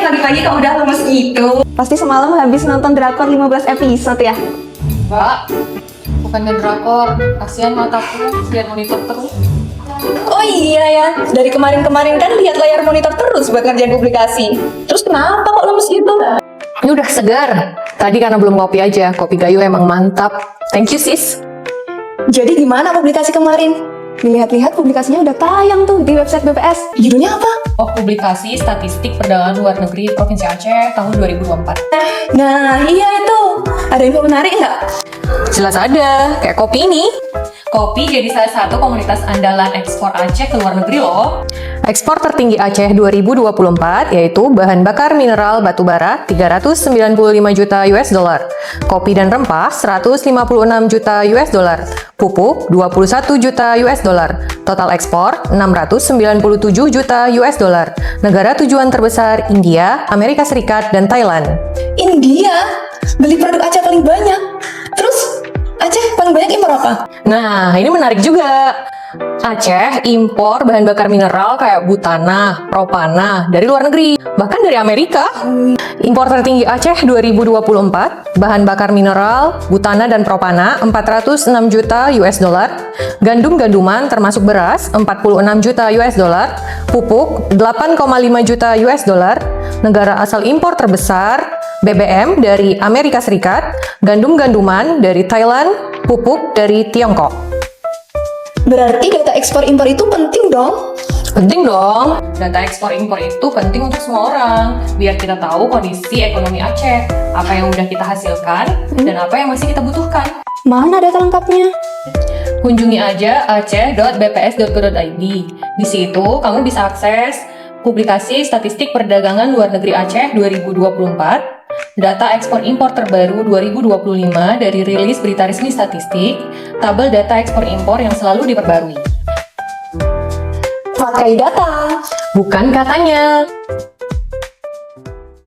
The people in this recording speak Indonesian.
Pagi-pagi kamu udah lemes gitu. Pasti semalam habis nonton drakor 15 episode ya? Mbak, bukannya drakor, kasihan mataku, lihat monitor terus. Oh iya ya, dari kemarin-kemarin kan lihat layar monitor terus buat ngerjain publikasi. Terus kenapa kok lemes gitu? Ini udah segar. Tadi karena belum kopi aja, kopi Gayo emang mantap. Thank you sis. Jadi gimana publikasi kemarin? Dilihat-lihat publikasinya udah tayang tuh di website BPS. Judulnya apa? Oh, publikasi statistik perdagangan luar negeri Provinsi Aceh tahun 2024. Nah iya itu, ada info menarik nggak? Jelas ada, kayak kopi ini. Kopi jadi salah satu komunitas andalan ekspor Aceh ke luar negeri loh. Ekspor tertinggi Aceh 2024 yaitu bahan bakar mineral batu bara 395 juta US dollar, kopi dan rempah 156 juta US dollar, pupuk 21 juta US dollar, total ekspor 697 juta US dollar. Negara tujuan terbesar India, Amerika Serikat, dan Thailand. India beli produk Aceh paling banyak. Terus Aceh paling banyak impor apa? Nah, ini menarik juga. Aceh impor bahan bakar mineral kayak butana, propana dari luar negeri, bahkan dari Amerika. Impor tertinggi Aceh 2024, bahan bakar mineral, butana dan propana 406 juta US dollar, gandum-ganduman termasuk beras 46 juta US dollar, pupuk 8,5 juta US dollar, negara asal impor terbesar BBM dari Amerika Serikat, gandum-ganduman dari Thailand, pupuk dari Tiongkok. Berarti data ekspor impor itu penting dong. Penting dong. Data ekspor impor itu penting untuk semua orang. Biar kita tahu kondisi ekonomi Aceh, apa yang udah kita hasilkan, dan apa yang masih kita butuhkan. Mana data lengkapnya? Kunjungi aja aceh.bps.go.id. Di situ kamu bisa akses publikasi statistik perdagangan luar negeri Aceh 2024, data ekspor impor terbaru 2025 dari rilis berita resmi statistik, tabel data ekspor impor yang selalu diperbarui. Pakai data. Bukan katanya.